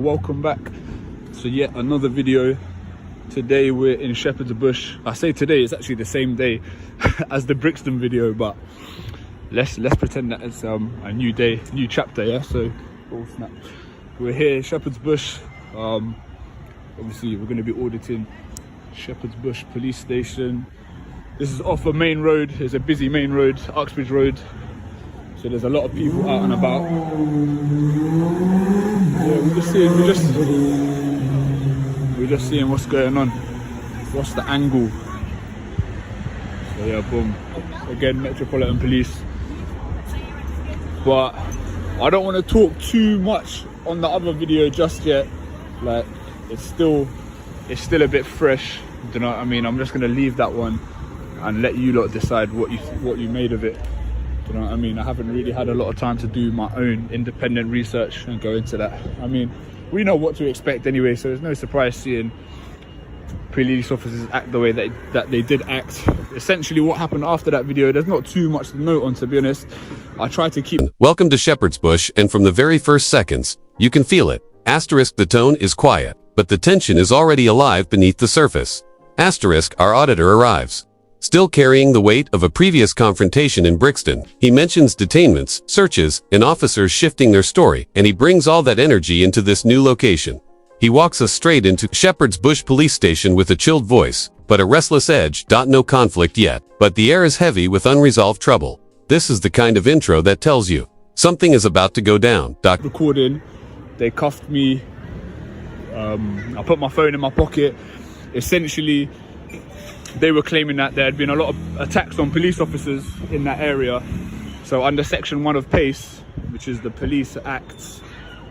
Welcome back to yet another video. Today we're in Shepherd's Bush. I say today, it's actually the same day as the Brixton video, but let's pretend that it's a new day, new chapter. Yeah, so oh snap, we're here, Shepherd's Bush. Obviously we're going to be auditing Shepherd's Bush police station. This is off a main road. It's a busy main road, Uxbridge Road, so there's a lot of people out and about. Yeah, we're just seeing what's going on, what's the angle. So yeah, boom, again, Metropolitan Police. But I don't want to talk too much on the other video just yet. Like, it's still a bit fresh, do you know what I mean? I'm just gonna leave that one and let you lot decide what you made of it. You know what I mean? I haven't really had a lot of time to do my own independent research and go into that. I mean, we know what to expect anyway, so there's no surprise seeing police officers act the way that they did act. Essentially what happened after that video, there's not too much to note on, to be honest. I tried to keep... Welcome to Shepherd's Bush, and from the very first seconds, you can feel it. Asterisk, the tone is quiet, but the tension is already alive beneath the surface. Asterisk, our auditor arrives. Still carrying the weight of a previous confrontation in Brixton, he mentions detainments, searches, and officers shifting their story, and he brings all that energy into this new location. He walks us straight into Shepherd's Bush Police Station with a chilled voice, but a restless edge. No conflict yet, but the air is heavy with unresolved trouble. This is the kind of intro that tells you something is about to go down. Recording, they cuffed me. I put my phone in my pocket. Essentially, they were claiming that there had been a lot of attacks on police officers in that area. So under Section 1 of PACE, which is the Police Act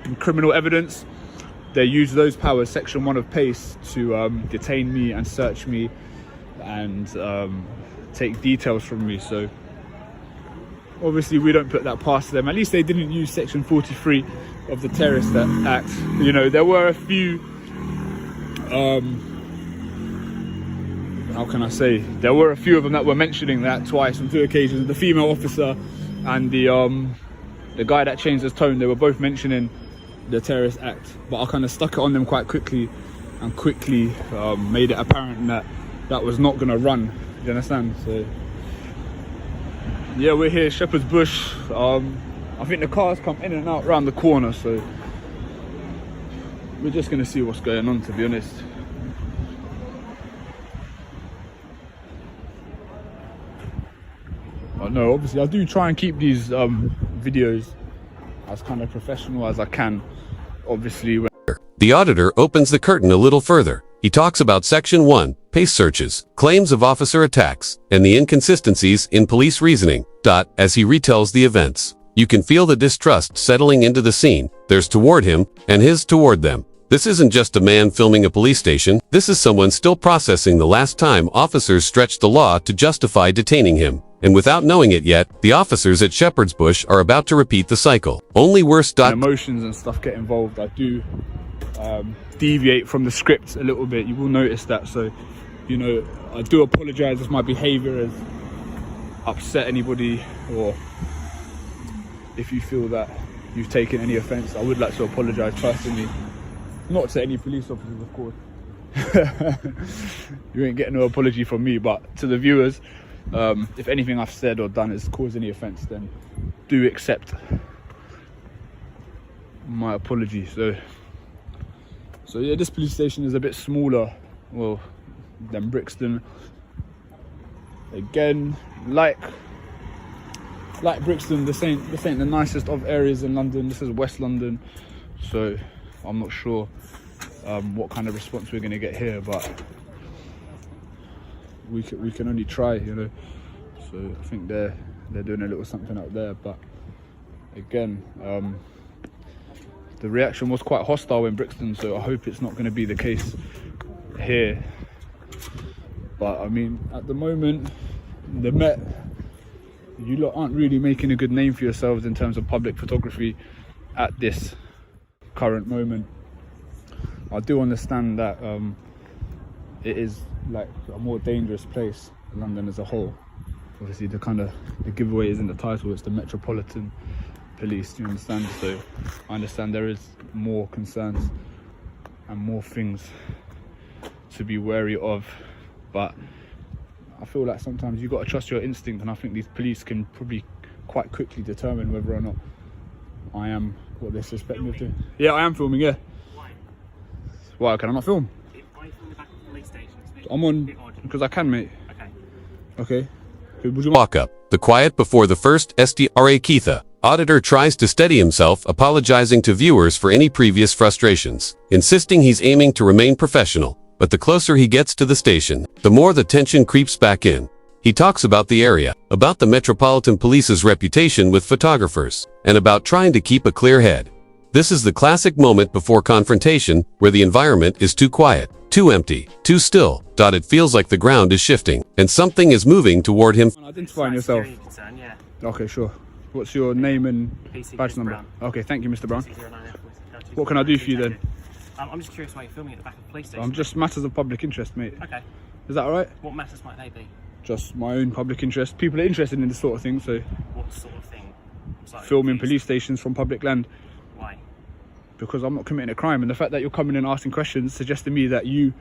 and Criminal Evidence, they used those powers, Section 1 of PACE, to detain me and search me and take details from me. So obviously we don't put that past them. At least they didn't use Section 43 of the Terrorism Act. You know, there were a few... how can I say? There were a few of them that were mentioning that twice on two occasions. The female officer and the guy that changed his tone, they were both mentioning the Terrorist Act. But I kind of stuck it on them quite quickly and quickly made it apparent that that was not going to run. Do you understand? So yeah, we're here, Shepherd's Bush. I think the cars come in and out around the corner, so we're just going to see what's going on, to be honest. No, obviously I do try and keep these videos as kind of professional as I can. Obviously, the auditor opens the curtain a little further. He talks about Section 1, PACE searches, claims of officer attacks, and the inconsistencies in police reasoning. As he retells the events, you can feel the distrust settling into the scene. There's toward him, and his toward them. This isn't just a man filming a police station. This is someone still processing the last time officers stretched the law to justify detaining him. And without knowing it yet, the officers at Shepherd's Bush are about to repeat the cycle. Only worse. Emotions and stuff get involved. I do deviate from the script a little bit. You will notice that. So, you know, I do apologize if my behavior has upset anybody, or if you feel that you've taken any offense. I would like to apologize personally. Not to any police officers, of course. You ain't getting no apology from me, but to the viewers, if anything I've said or done has caused any offense, then do accept my apology. So yeah, this police station is a bit smaller, well, than Brixton. Again, like Brixton, this ain't the nicest of areas in London. This is West London, so I'm not sure what kind of response we're going to get here, but we can only try, you know. So I think they're doing a little something out there, but again, the reaction was quite hostile in Brixton, so I hope it's not going to be the case here. But I mean, at the moment, the Met, you lot aren't really making a good name for yourselves in terms of public photography at this current moment. I do understand that it is like a more dangerous place, London as a whole. Obviously the giveaway is in the title, it's the Metropolitan police, do you understand? So I understand there is more concerns and more things to be wary of, but I feel like sometimes you've got to trust your instinct, and I think these police can probably quite quickly determine whether or not I am what they suspect me of doing. Yeah, I am filming, yeah. Why? Why can I not film? Why are you from the back of the police station? I'm on because I can, mate. Okay. Okay. Would you Walk up. The quiet before the first SDRA Keitha. Auditor tries to steady himself, apologizing to viewers for any previous frustrations, insisting he's aiming to remain professional. But the closer he gets to the station, the more the tension creeps back in. He talks about the area, about the Metropolitan Police's reputation with photographers, and about trying to keep a clear head. This is the classic moment before confrontation, where the environment is too quiet, too empty, too still. It feels like the ground is shifting, and something is moving toward him. Identifying yourself. Concern, yeah. Okay, sure. What's your name and PC badge Chris number? Brown. Okay, thank you, Mr. Brown. 609F. What can I do for you then? I'm just curious why you're filming at the back of the police station. I'm just matters of public interest, mate. Okay. Is that alright? What matters might they be? Just my own public interest. People are interested in this sort of thing, so What sort of thing? I'm sorry, filming please. police stations from public land. Why? Because I'm not committing a crime, and the fact that you're coming and asking questions suggests to me that you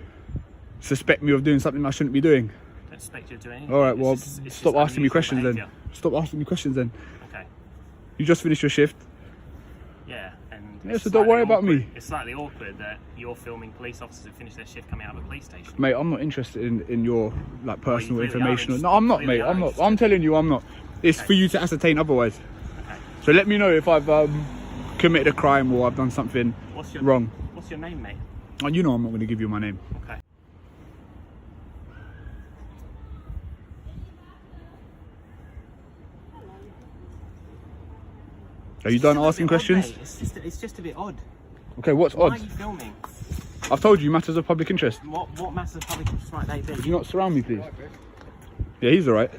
suspect me of doing something I shouldn't be doing. I don't expect you to do anything. Alright, well, It's just stop asking me unusual questions then. behaviour. Stop asking me questions then. Okay. You just finished your shift. Yeah, and Yeah, it's so don't slightly worry about awkward- me. It's slightly awkward that you're filming police officers who finish their shift coming out of a police station. Mate, I'm not interested in your like personal really are information. interested. No, I'm not, You mate. really are I'm not. interested. I'm telling you, I'm not. It's Okay. for you to ascertain otherwise. Okay. So let me know if I've committed a crime or I've done something What's your wrong. What's your name, mate? And you know I'm not going to give you my name. Okay. Are you done It's just a asking bit odd, questions? mate. It's just a bit odd. Okay, what's Why are odd? you filming? I've told you matters of public interest. What matters of public interest might they Could be? you not surround me, please? Yeah, he's alright.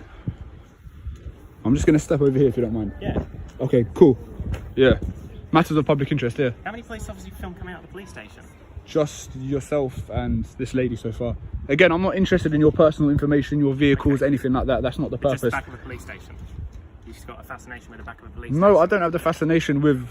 I'm just going to step over here if you don't mind. Yeah. Okay, cool. Yeah. Matters of public interest, yeah. How many police officers have you filmed coming out of the police station? Just yourself and this lady so far. Again, I'm not interested in your personal information, your vehicles, anything like that. That's not the Just the purpose. back of a police station. You've just got a fascination with the back of a police No, I station. don't have the fascination with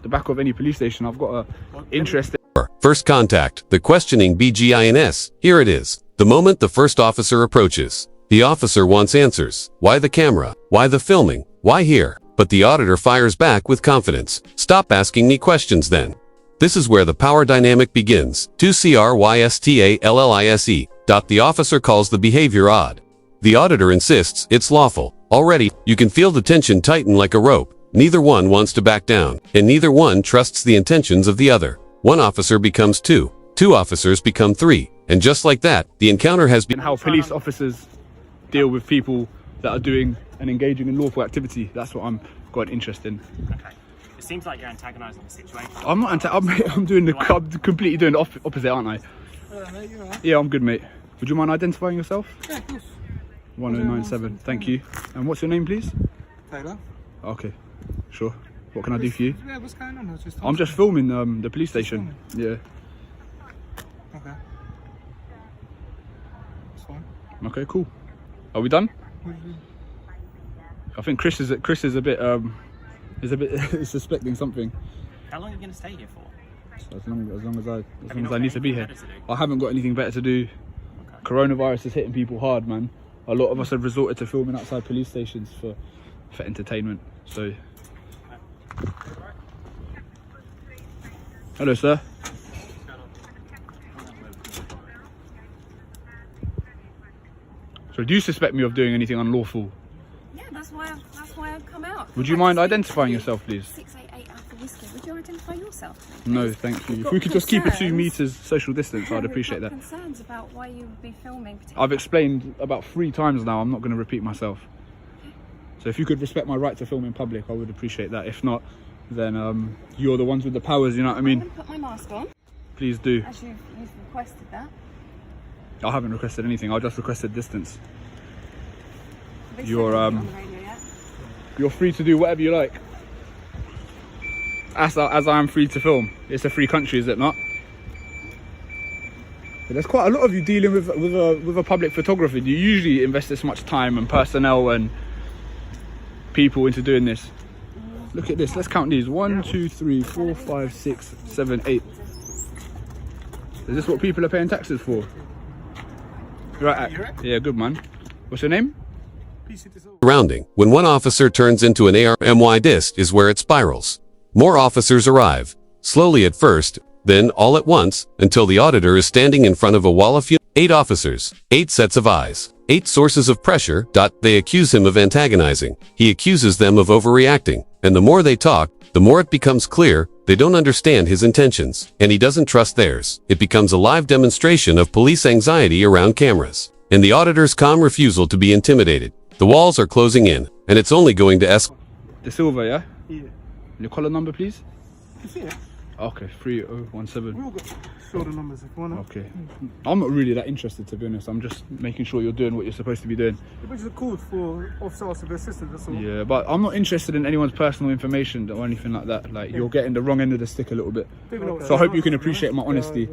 the back of any police station. I've got a interest. First contact, the questioning begins. Here it is. The moment the first officer approaches. The officer wants answers. Why the camera? Why the filming? Why here? But the auditor fires back with confidence. Stop asking me questions then. This is where the power dynamic begins. 2CRYSTALLISE. The officer calls the behavior odd. The auditor insists it's lawful. Already, you can feel the tension tighten like a rope. Neither one wants to back down, and neither one trusts the intentions of the other. One officer becomes two. Two officers become three. And just like that, the encounter has been How police officers deal with people that are doing and engaging in lawful activity. That's what I'm got an interest in. Okay. It seems like you're antagonising the situation. I'm not. I'm doing the. I'm completely doing the opposite, aren't I? Hello, mate, you alright? Yeah, I'm good, mate. Would you mind identifying yourself? Yeah, of course. 1097. Thank you. And what's your name, please? Taylor? Okay, sure. What can I do for you? Yeah, what's going on? I'm just filming the police station. Yeah. Okay. It's fine. Okay, cool. Are we done? What do you do? I think Chris is a bit suspecting something. How long are you going to stay here for? As long as I got need to be anything here. better to do? I haven't got anything better to do. Okay. Coronavirus is hitting people hard, man. A lot of us have resorted to filming outside police stations for entertainment. So, hello, sir. So, do you suspect me of doing anything unlawful? Yeah, that's why I've come out. Would you mind identifying yourself, please? 688 Alpha Whiskey. Would you identify yourself, please? No, thank you. If got we could just keep it 2 concerns. meters social distance, I'd We've appreciate got that. concerns about why you would be filming. I've explained about 3 times now. I'm not going to repeat myself. So if you could respect my right to film in public, I would appreciate that. If not, then you're the ones with the powers, you know what I I'm mean? going to put my mask on, Please do. as you've requested that. I haven't requested anything. I just requested distance. Have they You're, said anything on the radio yet? You're free to do whatever you like. As I am free to film. It's a free country, is it not? But there's quite a lot of you dealing with a public photographer. You usually invest this much time and personnel and people into doing this. Look at this. Let's count these. 1, 2, 3, 4, 5, 6, 7, 8. Is this what people are paying taxes for? Right. Yeah, good man. What's your name? Surrounding. When one officer turns into an ARMY disc is where it spirals. More officers arrive. Slowly at first, then all at once, until the auditor is standing in front of a wall of 8 officers, 8 sets of eyes, 8 sources of pressure. They accuse him of antagonizing. He accuses them of overreacting. And the more they talk, the more it becomes clear they don't understand his intentions, and he doesn't trust theirs. It becomes a live demonstration of police anxiety around cameras, and the auditor's calm refusal to be intimidated. The walls are closing in, and it's only going to escalate. The silver, yeah? Yeah. Your collar number, please? You see it? Okay, 3017. We all got shoulder numbers if you want to. Okay. I'm not really that interested, to be honest. I'm just making sure you're doing what you're supposed to be doing. Which is called for officers of assistance, that's all. Yeah, but I'm not interested in anyone's personal information or anything like that. Like, you're getting the wrong end of the stick a little bit. So I hope you can appreciate my honesty.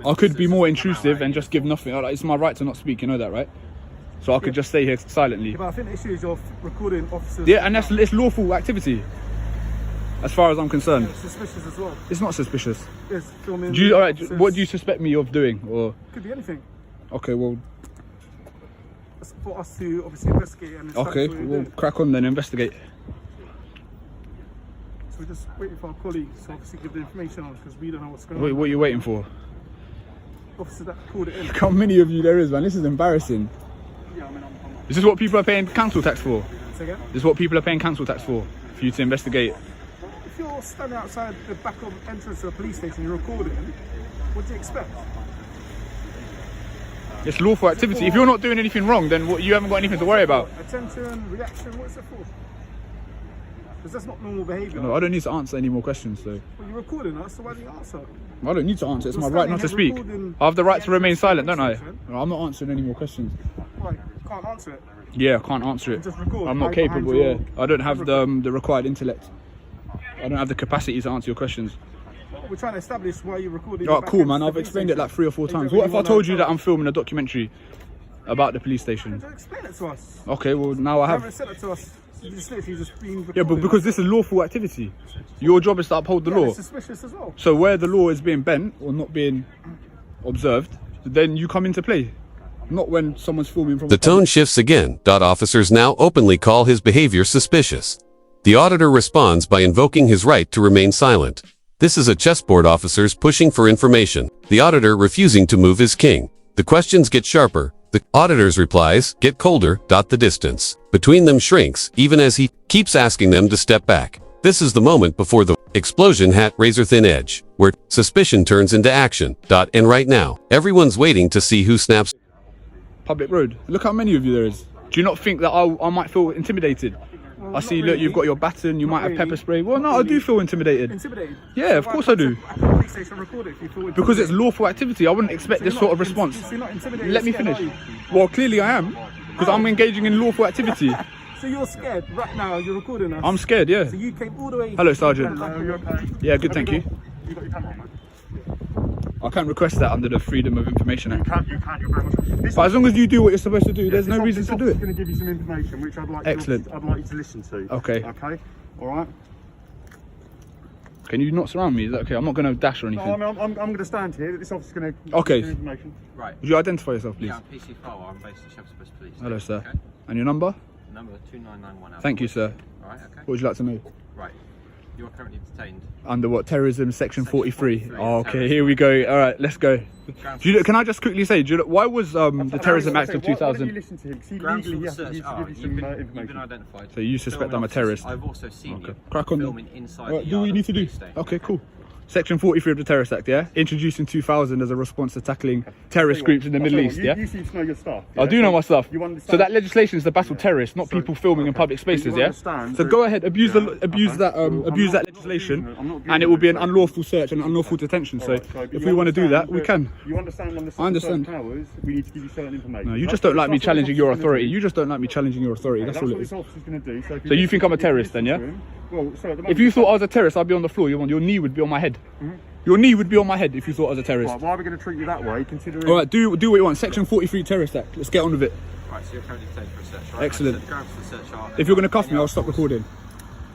I could be more intrusive and just give nothing. It's my right to not speak, you know that, right? So I could just stay here silently. Yeah, but I think the issue is you're recording officers. Yeah, and it's lawful activity, as far as I'm concerned. It's suspicious as well. It's not suspicious. It's filming. All right, what do you suspect me of doing? Or Could be anything. okay, well, It's for us to obviously investigate and okay, we'll crack on then, investigate. So we're just waiting for our colleagues to obviously give the information on because we don't know what's going Wait, on. what are you waiting for? Officer that called it in. Look how many of you there is, man. This is embarrassing. Yeah, I mean, I'm Is this what people are paying council tax for? Say again? This is what people are paying council tax for you to investigate. If you're standing outside the back of entrance to a police station, you're recording, what do you expect? It's lawful activity. If you're not doing anything wrong, then you haven't got anything to worry about. Attention, reaction, what's it for? Because that's not normal behaviour. No, I don't need to answer any more questions, though. Well, you're recording us, so why do you answer? I don't need to answer. It's You're my right not to standing speak. here recording I have the right to the remain entrance to silent, the don't I? police station. No, I'm not answering any more questions. Right, can't answer it. Yeah, I can't answer it. Just record. I'm not Hide capable, behind yeah. your- I don't have the required intellect. I don't have the capacity to answer your questions. We're trying to establish why you're recording. Oh, cool, man. I've explained it like 3 or 4 times. What if I told you that I'm filming a documentary about the police station? Just explain it to us. Okay, well, now I You haven't have. said it to us. You just literally just being recorded. Yeah, but because this is lawful activity. Your job is to uphold the law. It's suspicious as well. So where the law is being bent or not being observed, then you come into play. Not when someone's filming from The a tone public- shifts again. Officers now openly call his behavior suspicious. The auditor responds by invoking his right to remain silent. This is a chessboard officers pushing for information. The auditor refusing to move his king. The questions get sharper. The auditor's replies get colder. The distance between them shrinks even as he keeps asking them to step back. This is the moment before the explosion hat razor-thin edge, where suspicion turns into action. And right now, everyone's waiting to see who snaps. public road. Look how many of you there is. Do you not think that I might feel intimidated? Well, I see, not look, really. you've got your baton, you Not might have really. pepper spray. Well, no, Not I do really. feel intimidated. Intimidated? Yeah, of course I do. At the police station, record it if you feel Because it's intimidated. lawful activity. I wouldn't expect So this you're sort of not- response. So you're not intimidated, Let me you're scared, finish. are you? Well, clearly I am. Because I'm engaging in lawful activity. So you're scared right now, you're recording us. I'm scared, yeah. So you came all the way. Hello, Sergeant. Hello, you okay? Yeah, good, thank you. You got your camera on, mate? I can't request that under the Freedom of Information Act. You can, you're very much. This But as long as you do what you're supposed to do, there's no reason to do I'm it. going to give you some information which I'd like Excellent. I'd like you to listen to. Okay. Okay? Alright? Can you not surround me? Is that okay? I'm not going to dash or No, anything. I'm going to stand here. This officer's going to Okay. give you information. Right. Would you identify yourself, please? Yeah, I'm PC Farwell. I'm based in Shepherd's Bush Police. Hello, sir. Okay. And your number? Number 2991. Thank you, sir. All right. Okay. What would you like to know? Right. You are currently detained. Under what? Terrorism, section 43. 43, Oh, okay, terrorism. here we go. All right, let's go. Grounds Do you, can I just quickly say, do you, why was the Terrorism Act of Why don't you 2000? listen to him? 'Cause he Grounds for legally the has to search give are you you've some been information. So identified. you suspect Filming I'm a officers. terrorist? I've also seen Okay, you crack on then. filming inside Right, the do what yard you of need to the do. police station. Okay, cool. Section 43 of the Terrorist Act, yeah? Introduced in 2000 as a response to tackling terrorist groups in the Middle East, yeah? You seem to know your stuff. I do know my stuff. You understand? So that legislation is to battle terrorists, not So- people filming in okay. public spaces, You yeah? understand So that- go ahead, abuse Yeah, that, okay. Well, I'm abuse that not legislation, abusing it. I'm not and it will be an abusing it. unlawful search and unlawful detention. So Alright, but if you we want to do that, understand we can. You understand under I understand. certain powers, we need to give you certain information. No, you That's just don't what- like me that's what challenging this your officer's gonna authority. do. You just don't like me challenging your authority. That's all That's it what is. this officer's going to do. So, So you think I'm a terrorist then, yeah? Well, so at the If moment- you thought I was a terrorist, I'd be on the floor. Your knee would be on my head. Your knee would be on my head if you thought I was a terrorist. Right, why are we going to treat you that way, considering... All right, do what you want. Section 43 Terrorist Act. Let's get on with it. Right. So you're currently detained for a search. Right. Excellent. So the grounds for the search are. If you're going to cuff me, I'll stop recording.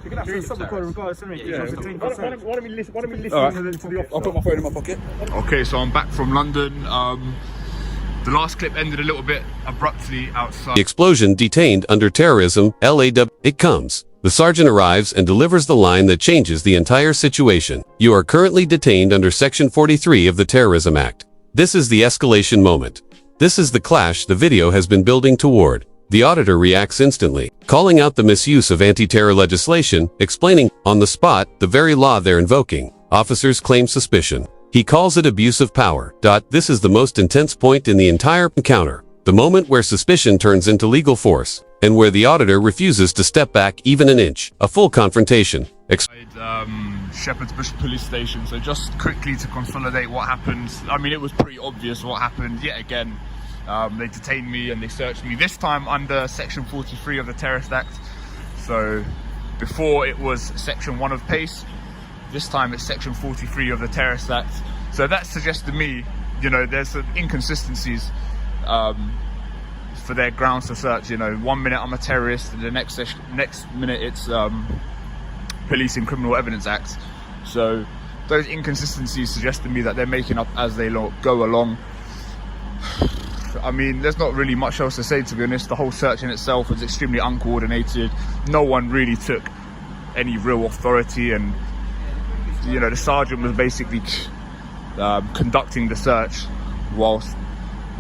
You're gonna have to stop recording regardless, isn't it? Yeah. Detain Why consent. don't we listen Alright. to the officer? I'll put my phone in my pocket. Okay, so I'm back from London. The last clip ended a little bit abruptly outside. The explosion detained under terrorism, LAW. It comes. The sergeant arrives and delivers the line that changes the entire situation. You are currently detained under Section 43 of the Terrorism Act. This is the escalation moment. This is the clash the video has been building toward. The auditor reacts instantly, calling out the misuse of anti-terror legislation, explaining, on the spot, the very law they're invoking. Officers claim suspicion. He calls it abuse of power. This is the most intense point in the entire encounter. The moment where suspicion turns into legal force, and where the auditor refuses to step back even an inch. A full confrontation. Shepherd's Bush police station. So just quickly to consolidate what happened. I mean, it was pretty obvious what happened. Yet again, they detained me and they searched me. This time under Section 43 of the Terrorist Act. So before it was Section 1 of PACE. This time it's Section 43 of the Terrorist Act. So that suggests to me, you know, there's some inconsistencies for their grounds to search. You know, 1 minute I'm a terrorist, and the next minute it's Police and Criminal Evidence Act. So those inconsistencies suggest to me that they're making up as they go along. I mean, there's not really much else to say, to be honest. The whole search in itself was extremely uncoordinated. No one really took any real authority, and you know, the sergeant was basically conducting the search whilst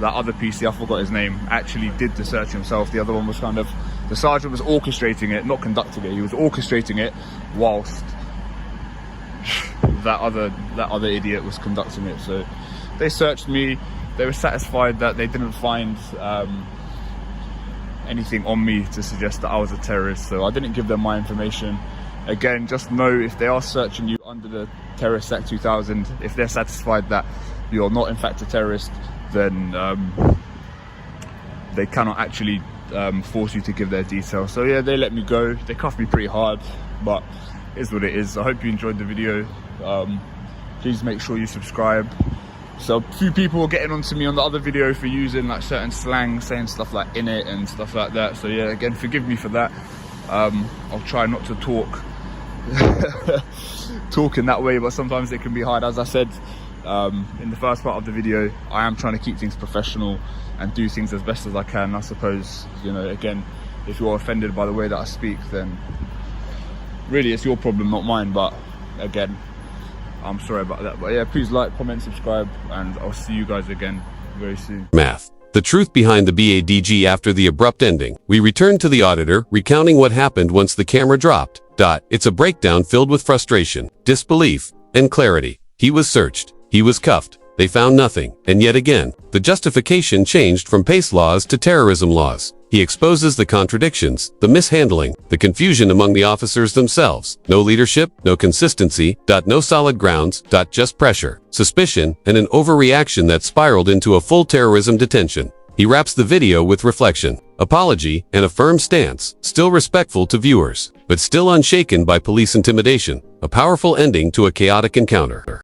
that other PC, I forgot his name, actually did the search himself. The other one was kind of, the sergeant was orchestrating it, not conducting it. He was orchestrating it whilst that other idiot was conducting it. So they searched me. They were satisfied that they didn't find anything on me to suggest that I was a terrorist. So I didn't give them my information. Again, just know if they are searching you under the Terrorist Act 2000, if they're satisfied that you're not in fact a terrorist, then they cannot actually force you to give their details. So yeah, they let me go. They cuffed me pretty hard, but it is what it is. I hope you enjoyed the video. Please make sure you subscribe. So a few people were getting onto me on the other video for using like certain slang, saying stuff like "in it" and stuff like that. So yeah, again, forgive me for that. I'll try not to talk in that way, but sometimes it can be hard. As I said in the first part of the video, I am trying to keep things professional and do things as best as I can. I suppose, you know, again, if you're offended by the way that I speak, then really it's your problem, not mine. But again, I'm sorry about that. But yeah, please like, comment, subscribe, and I'll see you guys again very soon. Math. The truth behind the BADG after the abrupt ending. We return to the auditor, recounting what happened once the camera dropped. It's a breakdown filled with frustration, disbelief, and clarity. He was searched. He was cuffed. They found nothing. And yet again, the justification changed from PACE laws to terrorism laws. He exposes the contradictions, the mishandling, the confusion among the officers themselves. No leadership, no consistency, no solid grounds, just pressure, suspicion, and an overreaction that spiraled into a full terrorism detention. He wraps the video with reflection, apology, and a firm stance, still respectful to viewers, but still unshaken by police intimidation. A powerful ending to a chaotic encounter.